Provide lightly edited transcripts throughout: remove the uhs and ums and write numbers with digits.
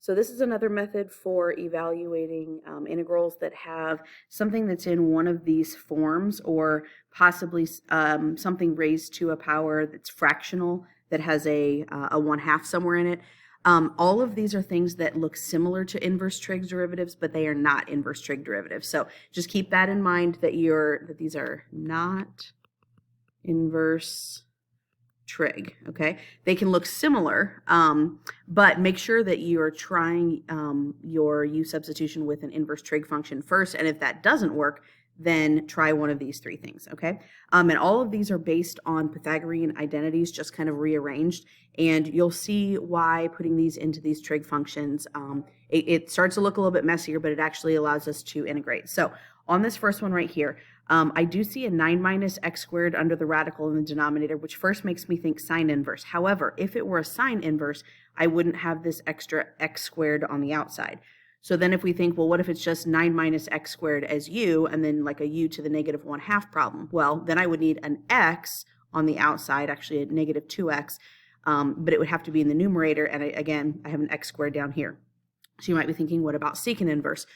So this is another method for evaluating integrals that have something that's in one of these forms, or possibly something raised to a power that's fractional that has a 1/2 somewhere in it. All of these are things that look similar to inverse trig derivatives, but they are not inverse trig derivatives. So just keep that in mind, that these are not inverse trig. Okay, they can look similar, but make sure that you're trying your u substitution with an inverse trig function first, and if that doesn't work, then try one of these three things. Okay, and all of these are based on Pythagorean identities, just kind of rearranged, and you'll see why putting these into these trig functions, it starts to look a little bit messier, but it actually allows us to integrate. So on this first one right here, I do see a 9 minus x squared under the radical in the denominator, which first makes me think sine inverse. However, if it were a sine inverse, I wouldn't have this extra x squared on the outside. So then if we think, well, what if it's just 9 minus x squared as u, and then like a u to the negative 1/2 problem? Well, then I would need an x on the outside, actually a negative 2x, but it would have to be in the numerator, and again, I have an x squared down here. So you might be thinking, what about secant inverse?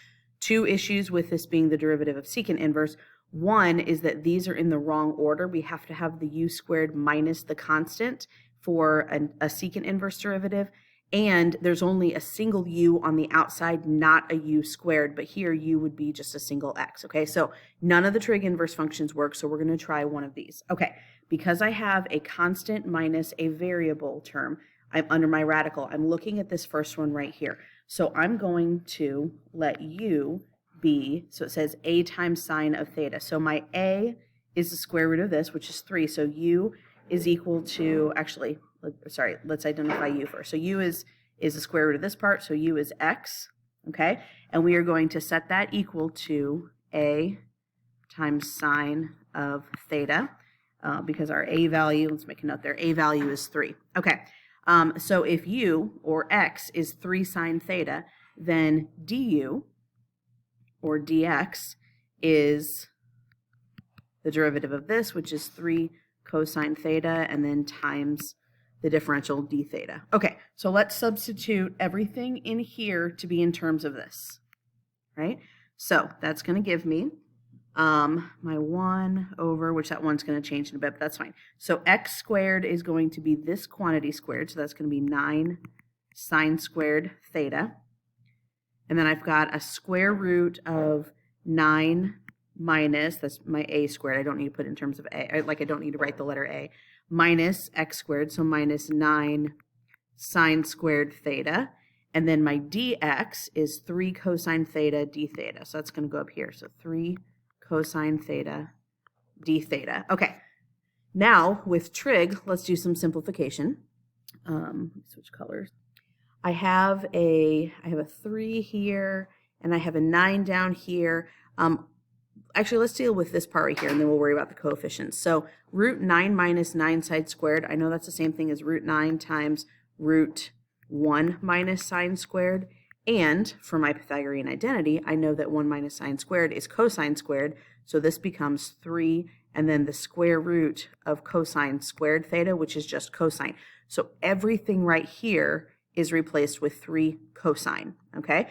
Two issues with this being the derivative of secant inverse. One is that these are in the wrong order. We have to have the u squared minus the constant for a secant inverse derivative, and there's only a single u on the outside, not a u squared, but here u would be just a single x. Okay, so none of the trig inverse functions work, so we're going to try one of these. Okay, because I have a constant minus a variable term, I'm under my radical, I'm looking at this first one right here. So I'm going to let u be, so it says a times sine of theta. So my a is the square root of this, which is 3. So u is equal to, actually, sorry, let's identify u first. So u is the square root of this part, so u is x, okay? And we are going to set that equal to a times sine of theta, because our a value, let's make a note there, a value is 3. Okay, so if u, or x, is 3 sine theta, then du, or dx, is the derivative of this, which is 3 cosine theta, and then times the differential d theta. Okay, so let's substitute everything in here to be in terms of this, right? So that's going to give me my 1 over, which that one's going to change in a bit, but that's fine. So x squared is going to be this quantity squared, so that's going to be 9 sine squared theta. And then I've got a square root of 9 minus, that's my a squared, I don't need to put it in terms of a, like I don't need to write the letter a, minus x squared, so minus 9 sine squared theta. And then my dx is 3 cosine theta d theta. So that's going to go up here. So 3 cosine theta d theta. Okay, now with trig, let's do some simplification. Switch colors. I have a 3 here, and I have a 9 down here. Actually, let's deal with this part right here, and then we'll worry about the coefficients. So root 9 minus 9 sine squared, I know that's the same thing as root 9 times root 1 minus sine squared. And for my Pythagorean identity, I know that 1 minus sine squared is cosine squared, so this becomes 3, and then the square root of cosine squared theta, which is just cosine. So everything right here is replaced with 3 cosine, okay?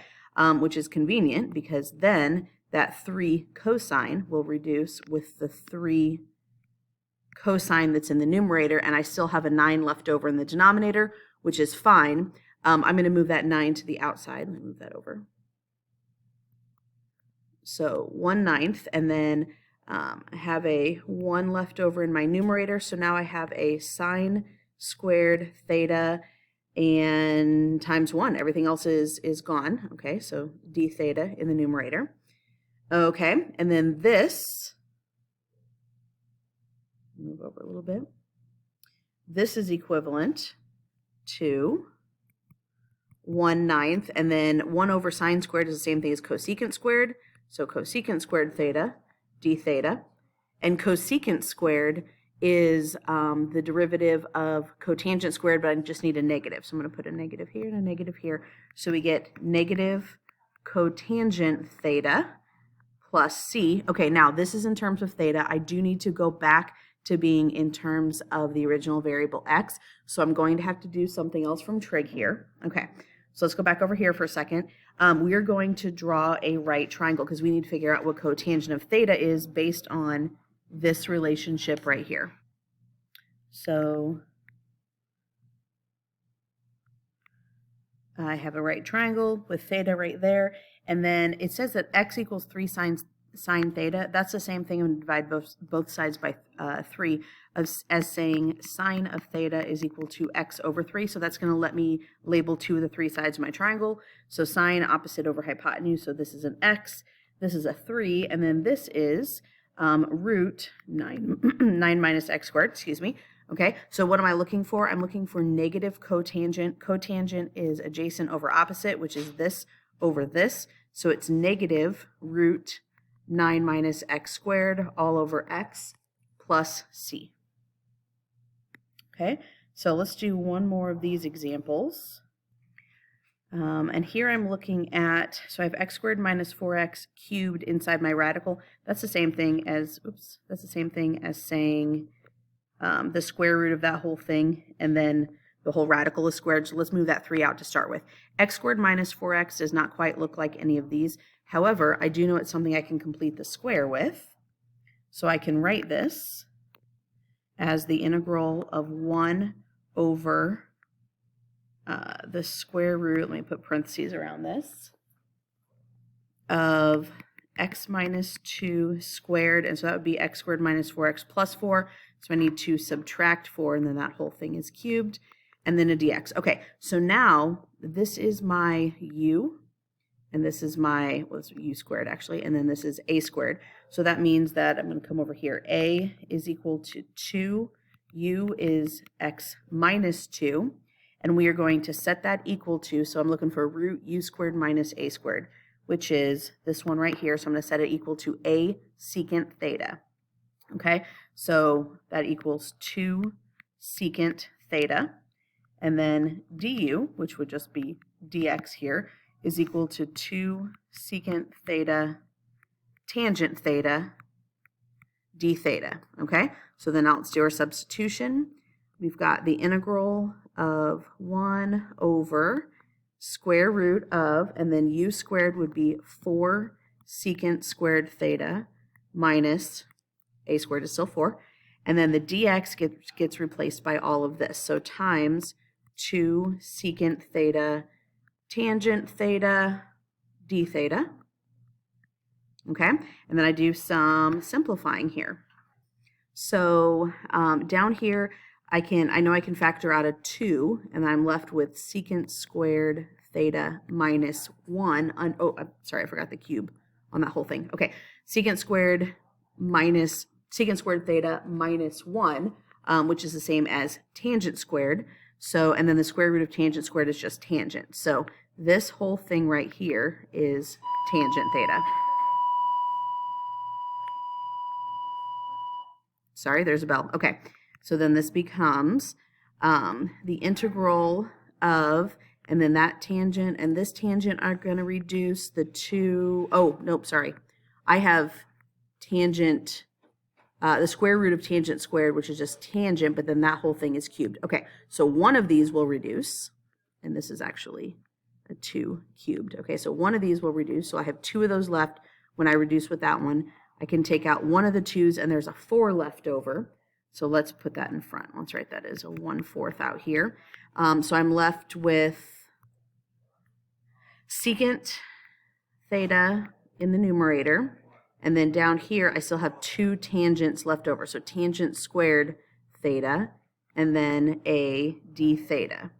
Which is convenient, because then that 3 cosine will reduce with the 3 cosine that's in the numerator, and I still have a 9 left over in the denominator, which is fine. I'm going to move that 9 to the outside. Let me move that over. So 1/9, and then I have a 1 left over in my numerator, so now I have a sine squared theta and times 1. Everything else is gone. Okay, so d theta in the numerator. Okay, and then this, move over a little bit. This is equivalent to 1/9, and then 1 over sine squared is the same thing as cosecant squared. So cosecant squared theta, d theta, and cosecant squared is the derivative of cotangent squared, but I just need a negative. So I'm going to put a negative here and a negative here. So we get negative cotangent theta plus c. Okay, now this is in terms of theta. I do need to go back to being in terms of the original variable x. So I'm going to have to do something else from trig here. Okay, So let's go back over here for a second. We are going to draw a right triangle because we need to figure out what cotangent of theta is based on this relationship right here. So I have a right triangle with theta right there, and then it says that x equals 3 sine theta. That's the same thing. I'm going to divide both sides by 3 as saying sine of theta is equal to x over 3. So that's going to let me label 2 of the 3 sides of my triangle. So sine opposite over hypotenuse. So this is an x, this is a 3, and then this is root 9 minus x squared, excuse me. Okay, so what am I looking for? I'm looking for negative cotangent. Cotangent is adjacent over opposite, which is this over this. So it's negative root 9 minus x squared all over x plus c. Okay, so let's do one more of these examples. And here I'm looking at, so I have x squared minus 4x cubed inside my radical. That's the same thing as, saying the square root of that whole thing, and then the whole radical is squared. So let's move that 3 out to start with. X squared minus 4x does not quite look like any of these. However, I do know it's something I can complete the square with. So I can write this as the integral of 1 over the square root, let me put parentheses around this, of x minus 2 squared, and so that would be x squared minus 4x plus 4. So I need to subtract 4, and then that whole thing is cubed, and then a dx. Okay, so now this is my u, and this is my, well, it's u squared actually, and then this is a squared. So that means that I'm going to come over here. A is equal to 2, u is x minus 2, and we are going to set that equal to, so I'm looking for root u squared minus a squared, which is this one right here. So I'm going to set it equal to a secant theta. Okay, so that equals 2 secant theta. And then du, which would just be dx here, is equal to 2 secant theta tangent theta d theta. Okay, so then now let's do our substitution. We've got the integral of 1 over square root of, and then u squared would be 4 secant squared theta minus a squared is still 4, and then the dx gets replaced by all of this. So times 2 secant theta tangent theta d theta. Okay, and then I do some simplifying here. So down here, I know I can factor out a 2, and I'm left with secant squared theta minus 1. Oh, I'm sorry, I forgot the cube on that whole thing. Okay, secant squared theta minus 1, which is the same as tangent squared. So, and then the square root of tangent squared is just tangent. So this whole thing right here is tangent theta. Sorry, there's a bell. Okay, so then this becomes the integral of, and then that tangent and this tangent are going to reduce the 2. Oh, nope, sorry. I have tangent, the square root of tangent squared, which is just tangent, but then that whole thing is cubed. Okay, so one of these will reduce, and this is actually a 2 cubed. Okay, so one of these will reduce, so I have 2 of those left. When I reduce with that one, I can take out one of the 2's, and there's a 4 left over. So let's put that in front. Let's write that as a 1/4 out here. So I'm left with secant theta in the numerator, and then down here I still have 2 tangents left over. So tangent squared theta, and then a d theta.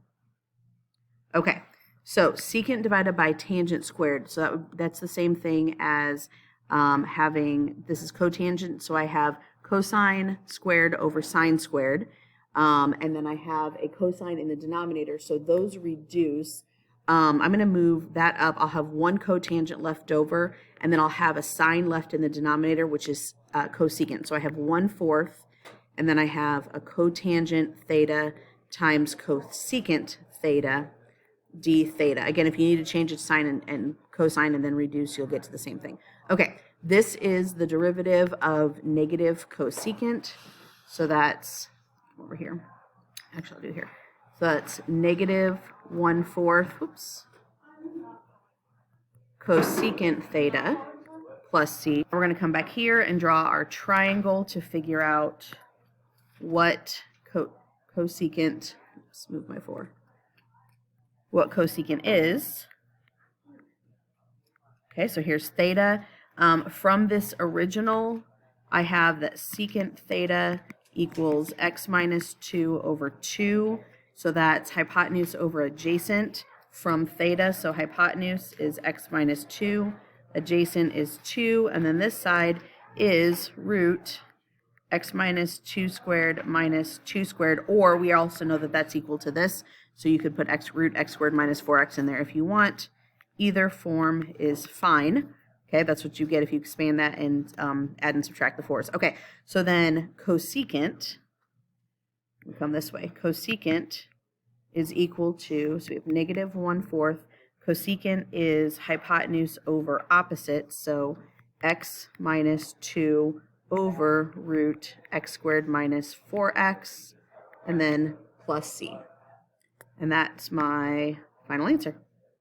Okay, so secant divided by tangent squared. So that's the same thing as having, this is cotangent, so I have cosine squared over sine squared, and then I have a cosine in the denominator, so those reduce. I'm going to move that up. I'll have 1 cotangent left over, and then I'll have a sine left in the denominator, which is cosecant. So I have 1/4, and then I have a cotangent theta times cosecant theta d theta. Again, if you need to change it to sine and cosine and then reduce, you'll get to the same thing. Okay, this is the derivative of negative cosecant. So that's over here. Actually, I'll do here. So that's negative 1/4. Whoops. cosecant theta plus c. We're going to come back here and draw our triangle to figure out what cosecant, let's move my 4, what cosecant is. Okay, so here's theta. From this original, I have that secant theta equals x minus 2 over 2. So that's hypotenuse over adjacent from theta. So hypotenuse is x minus 2. Adjacent is 2. And then this side is root x minus 2 squared minus 2 squared. Or we also know that that's equal to this. So you could put root x squared minus 4x in there if you want. Either form is fine. Okay, that's what you get if you expand that and add and subtract the 4's. Okay, so then cosecant, we come this way. Cosecant is equal to, so we have negative 1/4. Cosecant is hypotenuse over opposite, so x minus 2 over root x squared minus 4x, and then plus c. And that's my final answer.